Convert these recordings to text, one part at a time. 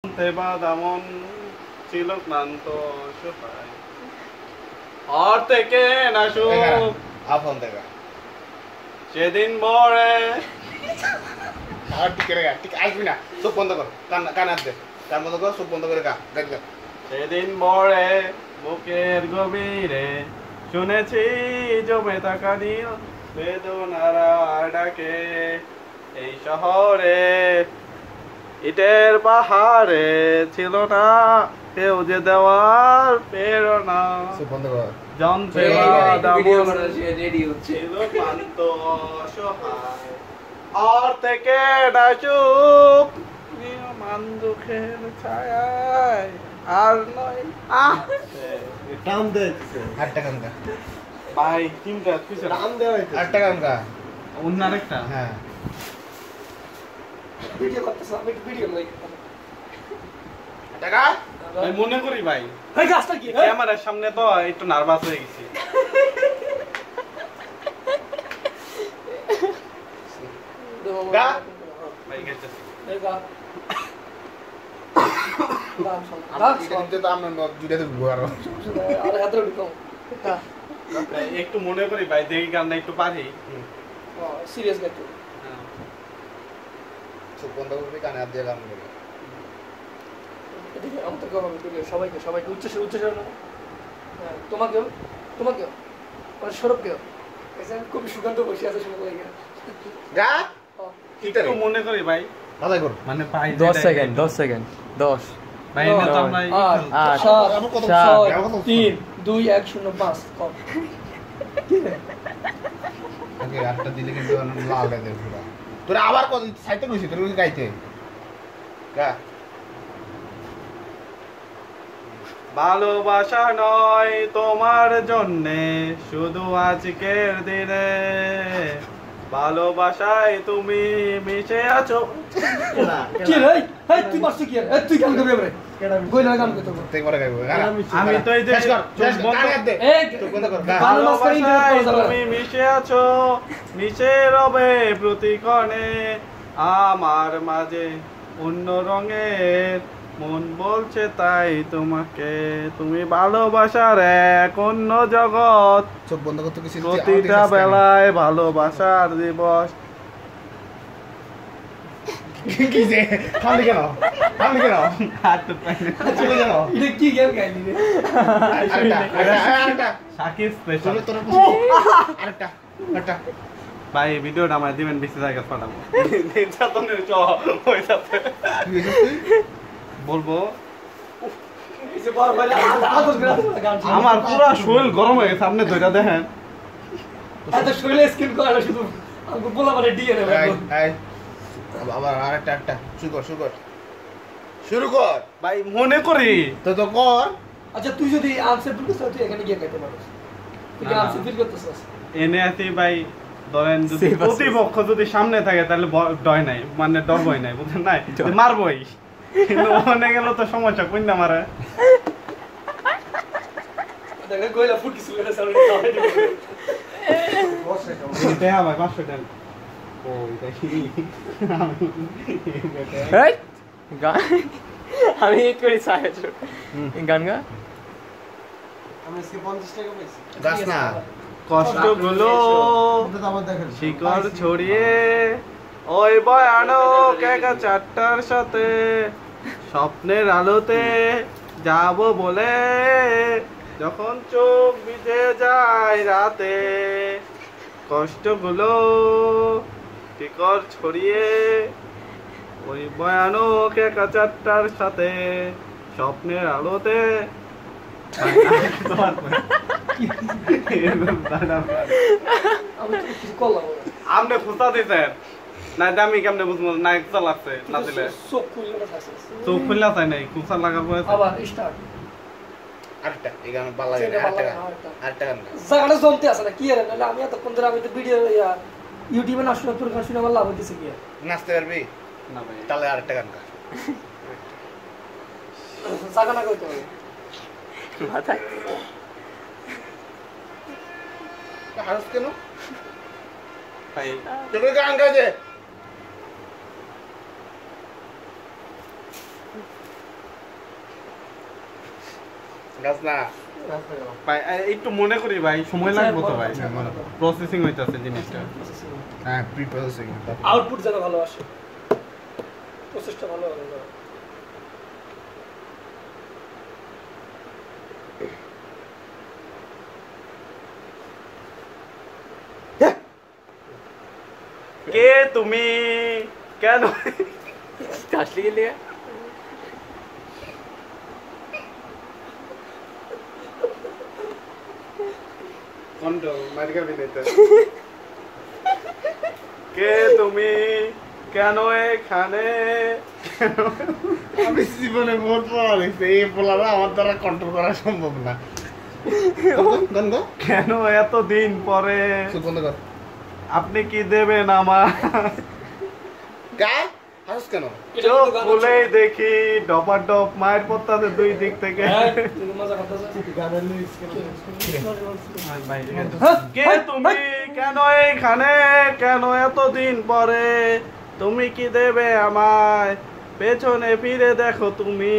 তেমন ছিল ক্লান্ত অসহায় আর থেকে না সুখ আপন দেখা সেদিন ভোরে আর ঠিক রে ঠিক আসবি না চোখ বন্ধ কর কান হাত দে কান বন্ধ কর চোখ বন্ধ করে গা দেখ সেদিন ভোরে বুকের গভীরে শুনেছি জমে থাকা নীল বেদনার ডাকে এই শহরে ইটের পাহাড়ে ছিল না কেউ যে দেওয়ার প্রেরণা বন্ধ কর যন্ত্রে ছিল ক্লান্ত অসহায় আর থেকে না সুখ মান দুঃখের ছায়ায় আর নয় টান দে 8 টাকা কানকা ভাই তিনটা কিছু টান দে 8 টাকা কানকা অন্য আরেকটা হ্যাঁ ভিডিও করতেছ আমি ভিডিও লাইক টাকা আমি মনে করি ভাই এই গাছটা কি ক্যামেরার সামনে তো একটু নার্ভাস হয়ে গেছি গা ভাই গেছে এই গা দিতে তো আমরা জুড়ে দেব আর হাতে ঢুকো একটু মনে করি ভাই দেখি গানটা একটু পারি সিরিয়াস গাইতে চোখ বন্ধ করে কানে হাত দিয়ে গান বলি এদিকে আমাকে গভর্নমেন্ট সবাইকে সবাইকে উচ্চস্বর হ্যাঁ তোমাকেও আর সৌরভকেও খুব সুগন্ধ বসে আছে শুনে লাগে গা একটু মনে করি ভাই আদায় কর মানে পাই 10 সেকেন্ড 10 ভাই না তো আমরা 8 আমরা কত 3 2 1 0 5 কম ওকে আটটা দিলে কিন্তু লাল হয়ে যাবে পুরো তোরা আবার কত সাইতে কইছিস তোর গাইতে গা ভালোবাসা নয় তোমার জন্যে শুধু আজকের দিনে ভালোবাসায় তুমি মিশে আছো কি রে এই তুই মারছিস কি রে তুই গান গাবি রে কইলা গান কইতো তুই করে গাইবো আমি তো এই যে শেষ কর কানে হাত দে এই চোখ বন্ধ কর গা ভালোবাসায় তুমি মিশে আছো মিশে রবে প্রতিক্ষণে আমার মাঝে অন্য রঙের মন বলছে তাই তোমাকে তুমি ভালোবাসার এক অন্য জগৎ চোখ বন্ধ করতে কিছু প্রতিটা বেলায় ভালোবাসার দিবস কি যে থামলি কেন হাত পাই চলে গেল এটা কি গেম গাইলি রে আরেকটা সাকিব স্পেশাল তোর আরেকটা ভাই ভিডিওটা আমার দিবেন বেশি জায়গা পাঠাবো নির্যাতনের চ হয়ে যাচ্ছে বলবো এসে বল বল আদর করে গান আমার পুরো শরীর গরম হয়ে গেছে আপনি দুইটা দেখেন এত শরীরে স্কিন করা শুধু আমাকে বলা মানে ডিএ রে এই আবার আরেকটা শুরু কর ভাই মনে করি তো কর আচ্ছা তুই যদি আনসার ফিল করছিস তুই এখানে গিয়ে গাইতে পারিস তুই না, না। আনসার ফিল করতেছিস এনে আছি ভাই ধরেন যদি Save us. প্রতিপক্ষ যদি সামনে থাকে তাহলে ডয় নাই মানে ডর ভয় নাই বুঝছেন নাই মারবই কিন্তু ওখানে গেল তো সমস্যা কোন না মারে দেখা কইলা ফুট কিছু করে সামনে খাওয়াই দিবে দেয়া ভাই 500 টাকা ও এটা কি এই গান আমি এই করি সাহেব গান গা আমি আজকে 50 টাকা পাইছি গাছ না কষ্টগুলো এটা তো আবার দেখেন শিকড় ছড়িয়ে ওই ভয়ানক একা চারটার সাথে স্বপ্নের আলোতে যাব বলে যখন চোখ ভিজে যায় রাতে কষ্টগুলো শিকড় ছড়িয়ে ওই ভয়ানক একা চারটার সাথে স্বপ্নের আলোতে আমি তো কিছু করলাম আপনি ফুসা দিতেন না আমি কেমনে বুঝবো না কুসা লাগছে না দিলে সব খুলে রাখছিস চোখ খুললা চাই নাই কুসা লাগার পরে আবার স্টার্ট আরেকটা এই গান ভালো লাগে আরেকটা গান জায়গাটা জমতে আছে না কি রে নাহলে আমি এতক্ষণ ধরে আমি তো ভিডিও ইউটিউবে না শুনে তোর গান শুনে আমার লাভ হইতেছে কি নাচতে পারবি না ভাই তাহলে আরেকটা গান গা জায়গা না কইতে হবে মাথায় হারস কেন ভাই তোর গান গাইছে গাছ না ভাই একটু মনে করি ভাই, সময় লাগবে তো ভাই, প্রসেসিং হইতাছে জিনিসটা। হ্যাঁ প্রিপ্রসেসিং আউটপুট যেন ভালো আসে, প্রসেসটা ভালো হবে। কে তুমি, কেন হাসলি গেলি কন্ট্রোল মার্কা বিনেতে কে তুমি, কেন এখানে? আমি জীবনে বহুত পড়া দেখছি, এই পোলাটা আমার দ্বারা কন্ট্রোল করা সম্ভব না। গান গো, কেন এতদিন পরে চুপ বন্ধ কর। আপনি কি দেবেন আমার? গান হাসছ কেন? চোখ খুলেই দেখি ডপাডপ মায়ের পত্তাতে দুই দিক থেকে। কে তুমি, কেন এখানে, কেন এতদিন পরে? তুমি কি দেবে আমায়? পেছনে ফিরে দেখো তুমি,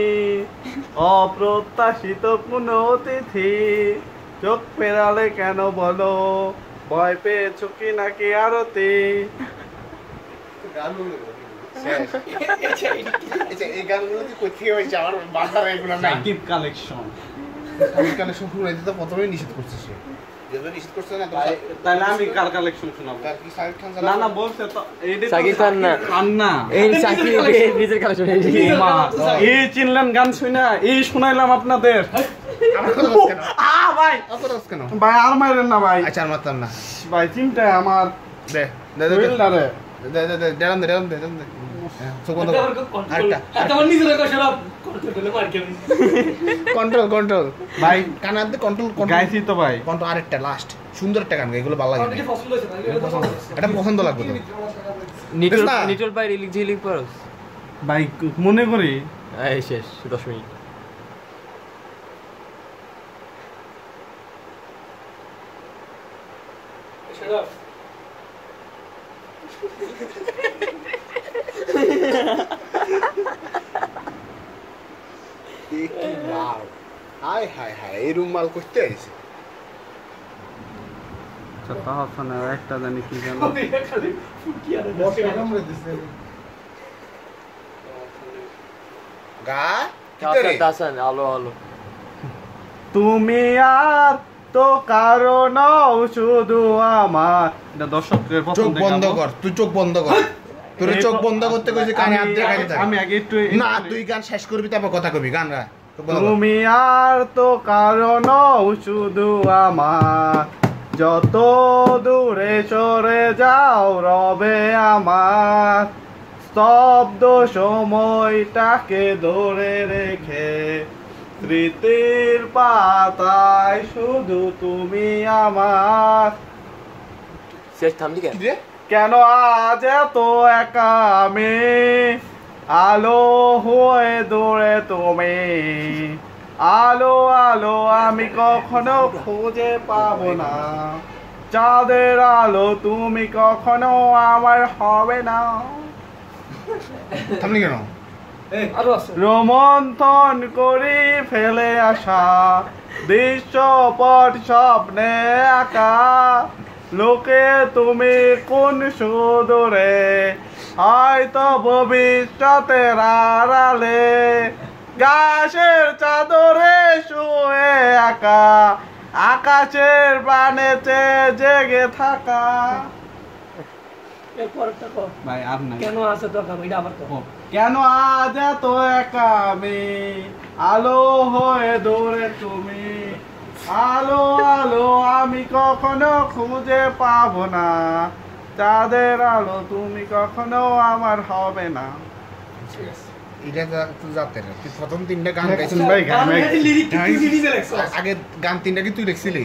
অপ্রত্যাশিত কোনো অতিথি। চোখ ফেরালে কেন বলো, ভয় পেয়েছো কি নাকি আরতি? এই গানগুলো তুই কোথায় হয়েছে? আমার বাসার এগুলো নাই। সাকিব কালেকশন। কালেকশন শুরু হয়েছে তো প্রথমেই নিষেধ করছে সে। যেহেতু নিষেধ করছে না, তাহলে আমি কার কালেকশন শোনাবো? তার কি শাকিব খান না না বলছে তো এইটা তো শাকিব খান না। খান না। এই সাকিব নিজের কালেকশন মা, এই চিনলেন গান শুনা, এই শুনাইলাম আপনাদের। আমার কথা বলছ কেন? ভাই আমার কথা বলছ কেন? ভাই আর মাইরেন না ভাই, আচ্ছা আর মারতাম না। ভাই চিন্তা আমার দে দে দে শরীর না রে। দে দে দে ডেরাম দে ডেরাম দে ডেরাম দে। চোখ বন্ধ কর। কন্ট্রোল কন্ট্রোল ভাই কানার দে কন্ট্রোল গাইছি তো ভাই। কন্ট্রোল আরেকটা লাস্ট সুন্দর একটা গান গাই, এগুলো ভালো লাগে না। এটা পছন্দ লাগবে তো। নিটল না। নিটল ভাই রিলিক ঝিলিক পরস ভাই মনে করি এই শেষ 10 মিনিট কি মাল, হাই হাই হাই, এই রুম মাল করতে আইছে। তাহসানের একটা জানি কি জানো, গা কিতরে দাসান আলো আলো তুমি আর তো কারণ শুধু আমার। এটা দর্শকের চোখ পছন্দ। বন্ধ কর, তুই চোখ বন্ধ কর। তোর চোখ বন্ধ করতে কইছি, কানে হাত দিয়ে খাইতে থাক। আমি আগে একটু না তুই গান শেষ করবি তারপর কথা কবি, গান গা। চোখ বন্ধ কর। তুমি আর তো কারণ শুধু আমার, যত দূরে সরে যাও রবে আমার, স্তব্ধ সময়টাকে ধরে রেখে স্মৃতির পাতায় শুধু তুমি আমার। শেষ থামলি কেন কি রে? কেন আজ এত একা আমি, আলো হয়ে দৌড়ে তুমি, আলো আলো আমি কখনো খুঁজে পাবো না, চাঁদের আলো তুমি কখনো আমার হবে না। থামলি কেন? আরো আছে রোমন্থন করি ফেলে আসা দৃশ্যপট স্বপ্নে আঁকা, লোকে তুমি কোন সুদূরে, হয়তো ভবিষ্যতের আড়ালে, গাছের চাদরে শুয়ে আঁকা, আকাশের প্রাণেতে জেগে থাকা। এরপরটা কর ভাই আর নাই। কেন আছে তো কাম এটা আবার কর কেন আজ এত একা আমি, আলো হয়ে দৌড়ে তুমি, আলো আলো আমি কখনো খুঁজে পাবো না, চাঁদের আলো তুমি কখনো আমার হবে না। এটা তুই যাতে না, তুই প্রথম তিনটা গান গাইছিস দেখছেন ভাই, গান গান গাইতে লিরিক হ্যাঁ, তুই নিজে লেখছ আগে গান তিনটা কি তুই লিখছিলি?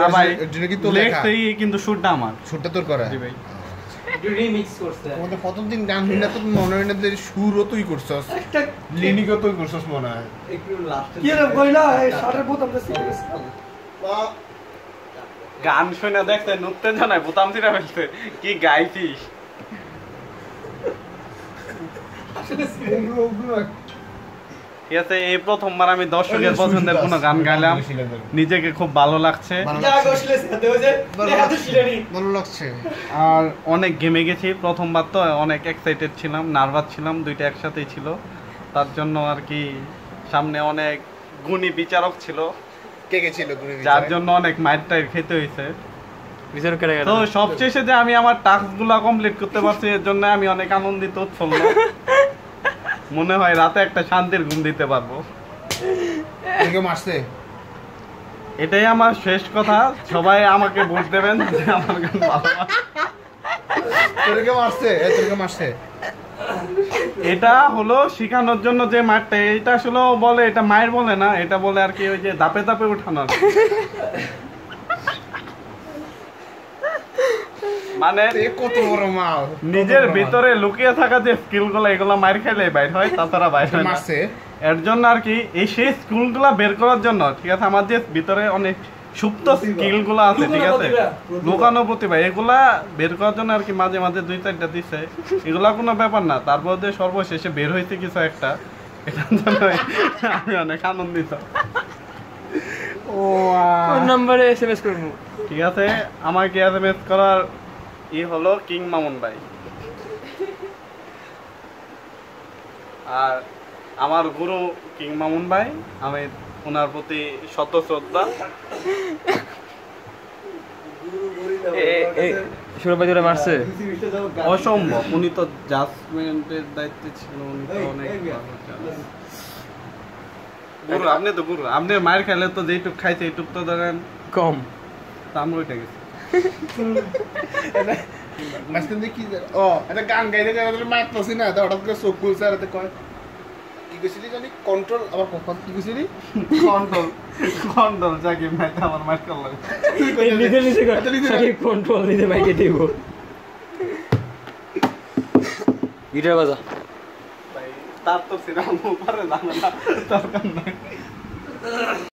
না ভাই, এর জন্য কি তোর লেখা? লেখতেই কিন্তু সুরটা আমার। সুরটা তোর করা? জি ভাই। রিমিক্স করতে আমাদের প্রথম দিন গান হই না, তোর মনে হয় না যে সুরও তুই করছস, একটা লিরিকও তুই করছস মনে হয়। কি রে কইলা এই শার্টের বোতাম তো সিরিয়াস গান শুনে দেখতে উত্তেজনায় বোতাম ছিঁড়া ফেলতে, কি গাইছিস? আসলে ঠিক আছে, এই প্রথমবার আমি দর্শকের পছন্দের কোনো গান গাইলাম, নিজেকে খুব ভালো লাগছে। ভালো লাগছে। আর অনেক গেমে গেছি, প্রথমবার তো অনেক এক্সাইটেড ছিলাম, নার্ভাস ছিলাম, দুইটা একসাথেই ছিল। তার জন্য আর কি সামনে অনেক গুণী বিচারক ছিল, কে কে ছিল যার জন্য অনেক মাইরটাই খেতে হয়েছে। বিচারক কেটে গেল। তো সবশেষে যে আমি আমার টাস্ক গুলা কমপ্লিট করতে পারছি, এর জন্য আমি অনেক আনন্দিত, উৎফুল্ল। মনে হয় রাতে একটা শান্তির ঘুম দিতে পারবো। কেউ মারছে? এটাই আমার শেষ কথা। সবাই আমাকে ভোট দেবেন যে আমার গান ভালো লাগে। তোরকে মারছে? তোরকে মারছে? এটা হলো শিখানোর জন্য যে মারটা, এটা আসলে বলে, এটা মায়ের বলে না, এটা বলে আর কি ওই যে ধাপে ধাপে উঠানো আর কি। মানে কত বড় মাল! নিজের ভিতরে লুকিয়ে থাকা যে স্কিল গুলো, এগুলো মার খেলে বাইর হয়, তাছাড়া বাইর হয় না। মারছে? এর জন্য আর কি এই সেই স্কিল গুলা বের করার জন্য, ঠিক আছে, আমার যে ভিতরে অনেক সুপ্ত স্কিল গুলো আছে, ঠিক আছে, লুকানো প্রতিভা, এগুলা বের করার জন্য আর কি মাঝে মাঝে 2-4টা দিছে। এগুলা কোনো ব্যাপার না, তারপর যে সর্বশেষে বের হয়েছে কিছু একটা, এটার জন্য আমি অনেক আনন্দিত। কোন নম্বরে এসএমএস করব? ঠিক আছে, আমাকে এসএমএস করার হলো কিং মামুন ভাই। আর আমার গুরু কিং মামুন ভাই, আমি ওনার প্রতি শত শ্রদ্ধা। সৌরভ ভাই তোরা মারছে? অসম্ভব, উনি তো জাজমেন্টের দায়িত্বে ছিল, উনি তো অনেক ভালো জানেন। গুরু, আপনি তো গুরু, আপনি মায়ের খেলে তো যেটুক খাইছে এইটুক তো ধরেন কম। দাম ওইটা গেছে। মাঝখান দিয়ে কি ও একটা গান গাইতে গাইতে মারতেছি না, তো হঠাৎ করে চোখ খুলছে আর এতে কয় কি কইছিলি জানি কন্ট্রোল, আবার কখন কি কইছিলি? কন্ট্রোল জাকি ভাই আমার মার কল লাগে। নিজে নিজে করে কন্ট্রোল দিতে বাইকে দেব। গিটার বাজা ভাই তার তো সিনেমা পারে না, দরকার নাই।